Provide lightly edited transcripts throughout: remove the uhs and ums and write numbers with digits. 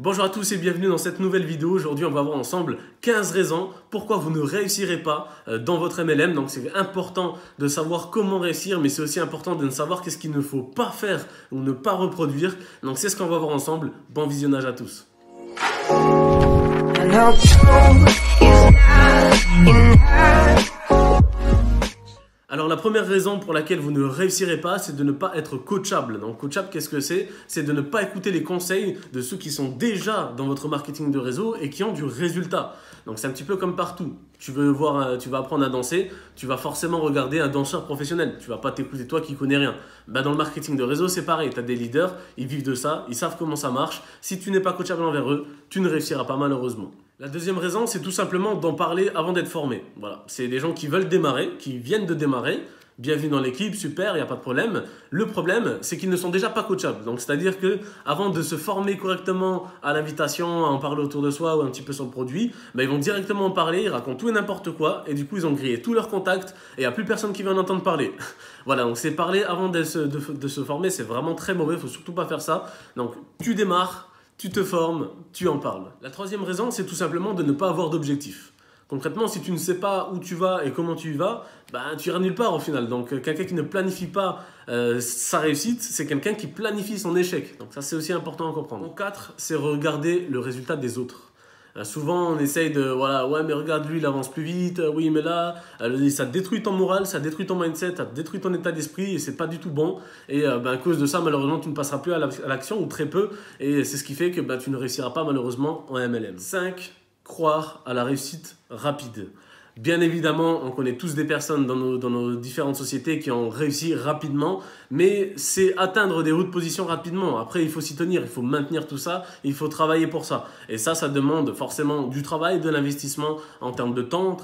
Bonjour à tous et bienvenue dans cette nouvelle vidéo. Aujourd'hui, on va voir ensemble 15 raisons pourquoi vous ne réussirez pas dans votre MLM. Donc, c'est important de savoir comment réussir, mais c'est aussi important de savoir qu'est-ce qu'il ne faut pas faire ou ne pas reproduire. Donc, c'est ce qu'on va voir ensemble. Bon visionnage à tous. Alors la première raison pour laquelle vous ne réussirez pas, c'est de ne pas être coachable. Donc coachable, qu'est-ce que c'est? C'est de ne pas écouter les conseils de ceux qui sont déjà dans votre marketing de réseau et qui ont du résultat. Donc c'est un petit peu comme partout. Tu vas apprendre à danser, tu vas forcément regarder un danseur professionnel. Tu vas pas t'écouter toi qui connais rien. Dans le marketing de réseau, c'est pareil. Tu as des leaders, ils vivent de ça, ils savent comment ça marche. Si tu n'es pas coachable envers eux, tu ne réussiras pas malheureusement. La deuxième raison, c'est tout simplement d'en parler avant d'être formé. Voilà, c'est des gens qui veulent démarrer, qui viennent de démarrer. Bienvenue dans l'équipe, super, il n'y a pas de problème. Le problème, c'est qu'ils ne sont déjà pas coachables. Donc, c'est-à-dire que avant de se former correctement à l'invitation, à en parler autour de soi ou un petit peu sur le produit, ils vont directement en parler, ils racontent tout et n'importe quoi. Et du coup, ils ont grillé tous leurs contacts et il n'y a plus personne qui veut en entendre parler. Voilà, donc c'est parler avant de se former, c'est vraiment très mauvais, il ne faut surtout pas faire ça. Donc, tu démarres. Tu te formes, tu en parles. La troisième raison, c'est tout simplement de ne pas avoir d'objectif. Concrètement, si tu ne sais pas où tu vas et comment tu y vas, tu iras nulle part au final. Donc, quelqu'un qui ne planifie pas sa réussite, c'est quelqu'un qui planifie son échec. Donc, ça, c'est aussi important à comprendre. Donc, 4, c'est regarder le résultat des autres. Souvent, on essaye de, voilà, ouais, mais regarde, lui, il avance plus vite, oui, mais là, ça détruit ton moral, ça détruit ton mindset, ça détruit ton état d'esprit et c'est pas du tout bon. Et à cause de ça, malheureusement, tu ne passeras plus à l'action ou très peu. Et c'est ce qui fait que tu ne réussiras pas, malheureusement, en MLM. 5, croire à la réussite rapide. Bien évidemment, on connaît tous des personnes dans nos différentes sociétés qui ont réussi rapidement, mais c'est atteindre des hautes positions rapidement. Après, il faut s'y tenir, il faut maintenir tout ça, il faut travailler pour ça. Et ça demande forcément du travail, de l'investissement en termes de temps,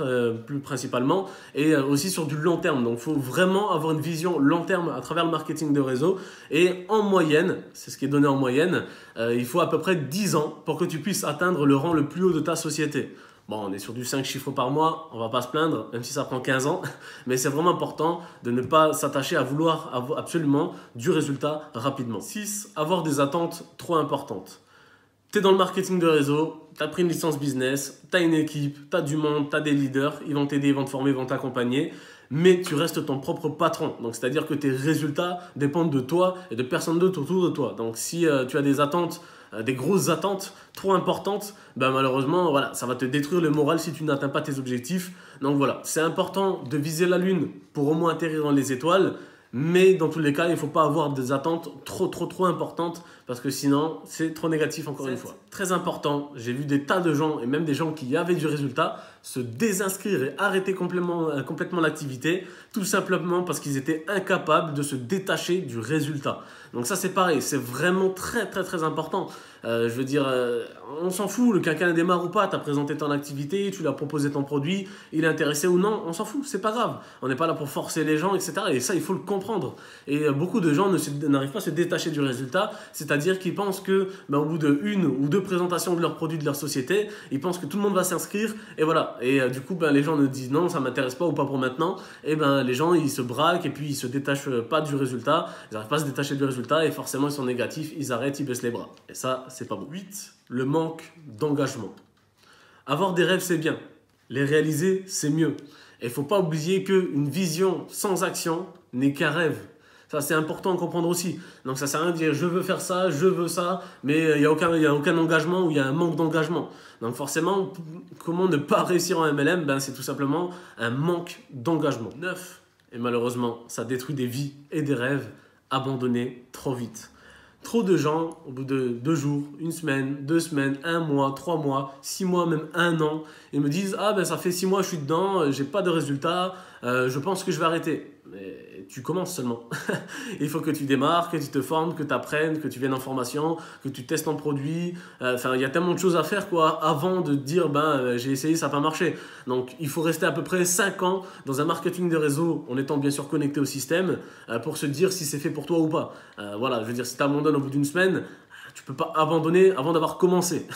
plus principalement, et aussi sur du long terme. Donc, il faut vraiment avoir une vision long terme à travers le marketing de réseau. Et en moyenne, c'est ce qui est donné en moyenne, il faut à peu près 10 ans pour que tu puisses atteindre le rang le plus haut de ta société. Bon, on est sur du 5 chiffres par mois, on va pas se plaindre, même si ça prend 15 ans. Mais c'est vraiment important de ne pas s'attacher à vouloir absolument du résultat rapidement. 6, avoir des attentes trop importantes. Tu es dans le marketing de réseau, tu as pris une licence business, tu as une équipe, tu as du monde, tu as des leaders, ils vont t'aider, ils vont te former, ils vont t'accompagner. Mais tu restes ton propre patron. Donc, c'est-à-dire que tes résultats dépendent de toi et de personne d'autre autour de toi. Donc, si tu as des attentes, des grosses attentes trop importantes, malheureusement, voilà, ça va te détruire le moral si tu n'atteins pas tes objectifs. Donc voilà, c'est important de viser la lune pour au moins atterrir dans les étoiles. Mais dans tous les cas, il ne faut pas avoir des attentes trop importantes parce que sinon, c'est trop négatif encore une fois. Très important, j'ai vu des tas de gens et même des gens qui avaient du résultat se désinscrire et arrêter complètement l'activité tout simplement parce qu'ils étaient incapables de se détacher du résultat. Donc ça, c'est pareil, c'est vraiment très important. Je veux dire, on s'en fout, quelqu'un démarre ou pas, tu as présenté ton activité, tu lui as proposé ton produit, il est intéressé ou non, on s'en fout, c'est pas grave. On n'est pas là pour forcer les gens, etc. Et ça, il faut le comprendre. Et beaucoup de gens n'arrivent pas à se détacher du résultat, c'est-à-dire qu'ils pensent que au bout de 1 ou 2 présentations de leur produit, de leur société, ils pensent que tout le monde va s'inscrire, et voilà. Et du coup, les gens ne disent non, ça m'intéresse pas ou pas pour maintenant, et les gens, ils se braquent et puis ils se détachent pas du résultat, ils n'arrivent pas à se détacher du résultat et forcément, ils sont négatifs, ils arrêtent, ils baissent les bras. Et ça, c'est pas bon. 8, le manque d'engagement. Avoir des rêves, c'est bien. Les réaliser, c'est mieux. Et il ne faut pas oublier qu'une vision sans action n'est qu'un rêve. Ça, c'est important à comprendre aussi. Donc, ça ne sert à rien de dire je veux faire ça, je veux ça, mais il n'y a aucun engagement ou il y a un manque d'engagement. Donc, forcément, comment ne pas réussir en MLM? C'est tout simplement un manque d'engagement. 9, et malheureusement, ça détruit des vies et des rêves abandonnés trop vite. Trop de gens, au bout de 2 jours, 1 semaine, 2 semaines, 1 mois, 3 mois, 6 mois, même 1 an, ils me disent « Ah ça fait 6 mois je suis dedans, j'ai pas de résultat, je pense que je vais arrêter. » Mais tu commences seulement. Il faut que tu démarres, que tu te formes, que tu apprennes, que tu viennes en formation, que tu testes ton produit. Il y a tellement de choses à faire avant de dire j'ai essayé, ça n'a pas marché. Donc il faut rester à peu près 5 ans dans un marketing de réseau en étant bien sûr connecté au système pour se dire si c'est fait pour toi ou pas. Voilà, je veux dire, si tu abandonnes au bout d'1 semaine, tu ne peux pas abandonner avant d'avoir commencé.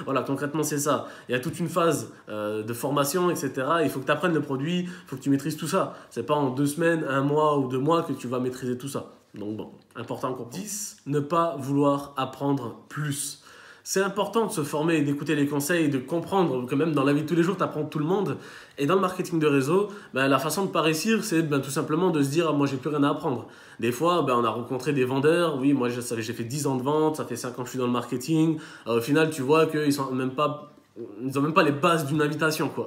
Voilà, concrètement, c'est ça. Il y a toute une phase de formation, etc. Il faut que tu apprennes le produit, il faut que tu maîtrises tout ça. Ce n'est pas en 2 semaines, 1 mois ou 2 mois que tu vas maîtriser tout ça. Donc bon, important encore. 10, ne pas vouloir apprendre plus. C'est important de se former et d'écouter les conseils, de comprendre que même dans la vie de tous les jours, tu apprends tout le monde. Et dans le marketing de réseau, la façon de ne pas réussir, c'est tout simplement de se dire ah, moi, j'ai plus rien à apprendre. Des fois, on a rencontré des vendeurs. Oui, moi, j'ai fait 10 ans de vente, ça fait 5 ans que je suis dans le marketing. Au final, tu vois qu'ils n'ont même pas les bases d'une invitation, quoi.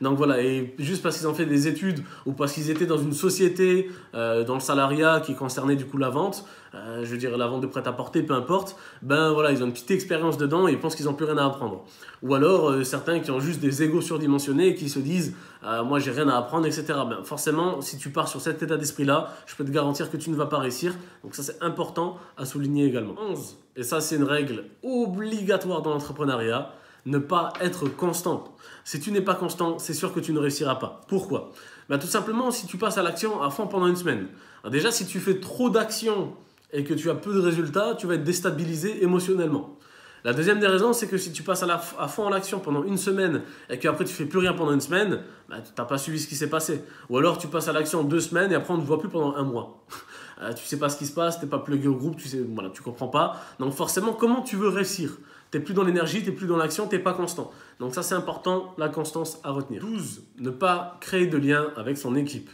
Donc voilà, et juste parce qu'ils ont fait des études ou parce qu'ils étaient dans une société, dans le salariat qui concernait du coup la vente, je veux dire la vente de prêt-à-porter, peu importe, voilà, ils ont une petite expérience dedans et ils pensent qu'ils n'ont plus rien à apprendre. Ou alors certains qui ont juste des égos surdimensionnés et qui se disent moi j'ai rien à apprendre, etc. Forcément, si tu pars sur cet état d'esprit-là, je peux te garantir que tu ne vas pas réussir. Donc ça c'est important à souligner également. 11. Et ça c'est une règle obligatoire dans l'entrepreneuriat. Ne pas être constant. Si tu n'es pas constant, c'est sûr que tu ne réussiras pas. Pourquoi? Tout simplement, si tu passes à l'action à fond pendant une semaine. Alors déjà, si tu fais trop d'actions et que tu as peu de résultats, tu vas être déstabilisé émotionnellement. La deuxième des raisons, c'est que si tu passes à fond à l'action pendant une semaine et qu'après tu ne fais plus rien pendant une semaine, tu n'as pas suivi ce qui s'est passé. Ou alors tu passes à l'action 2 semaines et après on ne te voit plus pendant 1 mois. Tu ne sais pas ce qui se passe, tu n'es pas plugué au groupe, tu ne comprends pas. Donc forcément, comment tu veux réussir? Tu n'es plus dans l'énergie, tu n'es plus dans l'action, tu n'es pas constant. Donc ça, c'est important, la constance à retenir. 12. Ne pas créer de lien avec son équipe.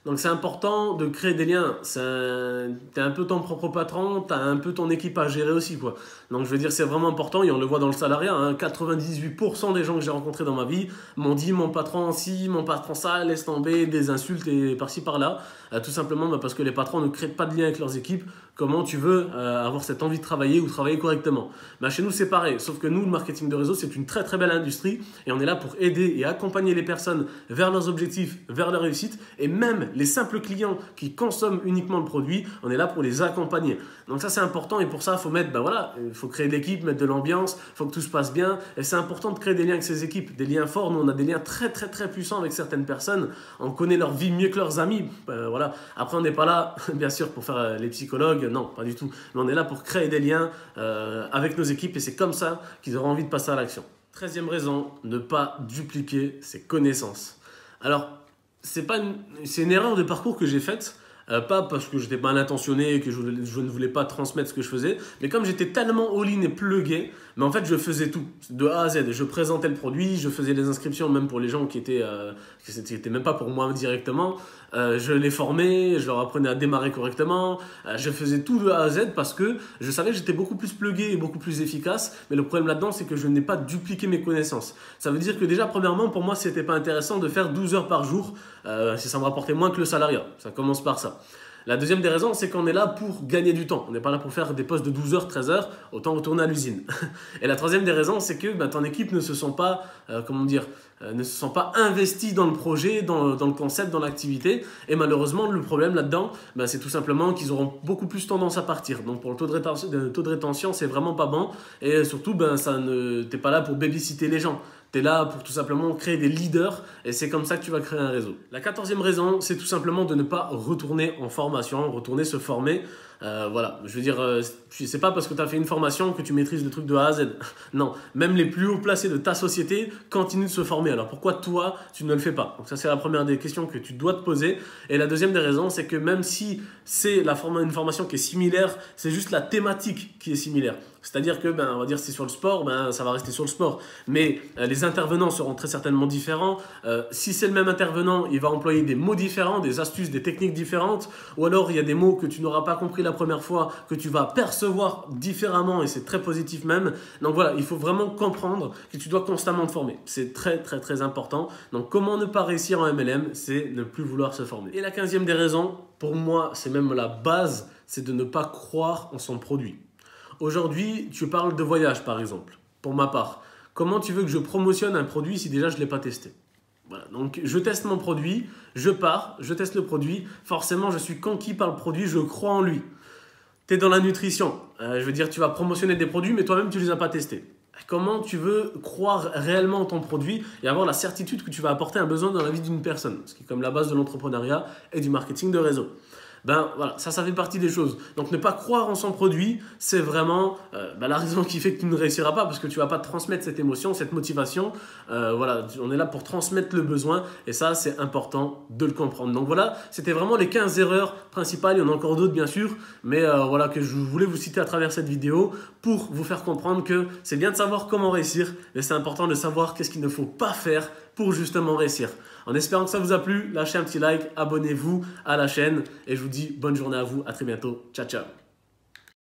Donc c'est important de créer des liens. Tu es un peu ton propre patron, tu as un peu ton équipe à gérer aussi, quoi. Donc je veux dire, c'est vraiment important et on le voit dans le salariat. 98% des gens que j'ai rencontrés dans ma vie m'ont dit mon patron ci, mon patron ça, laisse tomber, des insultes et par-ci par-là. Tout simplement parce que les patrons ne créent pas de lien avec leurs équipes. Comment tu veux avoir cette envie de travailler ou travailler correctement? Chez nous, c'est pareil. Sauf que nous, le marketing de réseau, c'est une très très belle industrie et on est là pour aider et accompagner les personnes vers leurs objectifs, vers leur réussite. Et même les simples clients qui consomment uniquement le produit, on est là pour les accompagner. Donc ça, c'est important et pour ça, il faut mettre, il faut créer de l'équipe, mettre de l'ambiance, il faut que tout se passe bien. Et c'est important de créer des liens avec ces équipes, des liens forts. Nous, on a des liens très très très puissants avec certaines personnes. On connaît leur vie mieux que leurs amis. Voilà. Après, on n'est pas là, bien sûr, pour faire les psychologues. Non, pas du tout. Mais on est là pour créer des liens avec nos équipes et c'est comme ça qu'ils auront envie de passer à l'action. 13e raison, ne pas dupliquer ses connaissances. Alors, c'est une erreur de parcours que j'ai faite. Pas parce que j'étais mal intentionné et que je ne voulais pas transmettre ce que je faisais, mais comme j'étais tellement all-in et plugué, mais en fait je faisais tout, de A à Z. Je présentais le produit, je faisais les inscriptions même pour les gens qui étaient même pas pour moi directement. Je les formais, je leur apprenais à démarrer correctement. Je faisais tout de A à Z parce que je savais que j'étais beaucoup plus plugué et beaucoup plus efficace. Mais le problème là-dedans, c'est que je n'ai pas dupliqué mes connaissances. Ça veut dire que déjà, premièrement, pour moi, c'était pas intéressant de faire 12 heures par jour si ça me rapportait moins que le salariat. Ça commence par ça. La deuxième des raisons, c'est qu'on est là pour gagner du temps. On n'est pas là pour faire des postes de 12 heures, 13 heures, autant retourner à l'usine. Et la troisième des raisons, c'est que ton équipe ne se sent pas, investis dans le projet, dans le concept, dans l'activité. Et malheureusement, le problème là-dedans, c'est tout simplement qu'ils auront beaucoup plus tendance à partir. Donc pour le taux de rétention, c'est vraiment pas bon. Et surtout, t'es pas là pour babysitter les gens. Tu es là pour tout simplement créer des leaders et c'est comme ça que tu vas créer un réseau. La 14e raison, c'est tout simplement de ne pas retourner en formation, retourner se former. Voilà, je veux dire, c'est pas parce que tu as fait une formation que tu maîtrises le truc de A à Z. Non, même les plus hauts placés de ta société continuent de se former. Alors pourquoi toi, tu ne le fais pas? Donc ça, c'est la première des questions que tu dois te poser. Et la deuxième des raisons, c'est que même si c'est une formation qui est similaire, c'est juste la thématique qui est similaire. C'est-à-dire que, on va dire, si c'est sur le sport, ça va rester sur le sport. Mais les intervenants seront très certainement différents. Si c'est le même intervenant, il va employer des mots différents, des astuces, des techniques différentes. Ou alors, il y a des mots que tu n'auras pas compris la première fois, que tu vas percevoir différemment et c'est très positif même. Donc voilà, il faut vraiment comprendre que tu dois constamment te former. C'est très, très, très important. Donc, comment ne pas réussir en MLM? C'est ne plus vouloir se former. Et la 15e des raisons, pour moi, c'est même la base, c'est de ne pas croire en son produit. Aujourd'hui, tu parles de voyage par exemple, pour ma part. Comment tu veux que je promotionne un produit si déjà je ne l'ai pas testé? Voilà, donc je teste mon produit, je pars, je teste le produit. Forcément, je suis conquis par le produit, je crois en lui. Tu es dans la nutrition. Je veux dire, tu vas promotionner des produits, mais toi-même, tu ne les as pas testés. Comment tu veux croire réellement en ton produit et avoir la certitude que tu vas apporter un besoin dans la vie d'une personne? Ce qui est comme la base de l'entrepreneuriat et du marketing de réseau. ben voilà, ça fait partie des choses. Donc ne pas croire en son produit, c'est vraiment la raison qui fait que tu ne réussiras pas, parce que tu ne vas pas transmettre cette émotion, cette motivation. Voilà, on est là pour transmettre le besoin, et ça c'est important de le comprendre. Donc voilà, c'était vraiment les 15 erreurs principales, il y en a encore d'autres bien sûr, mais voilà, que je voulais vous citer à travers cette vidéo pour vous faire comprendre que c'est bien de savoir comment réussir, mais c'est important de savoir qu'est-ce qu'il ne faut pas faire pour justement réussir. En espérant que ça vous a plu, lâchez un petit like, abonnez-vous à la chaîne et je vous dis bonne journée à vous, à très bientôt, ciao ciao.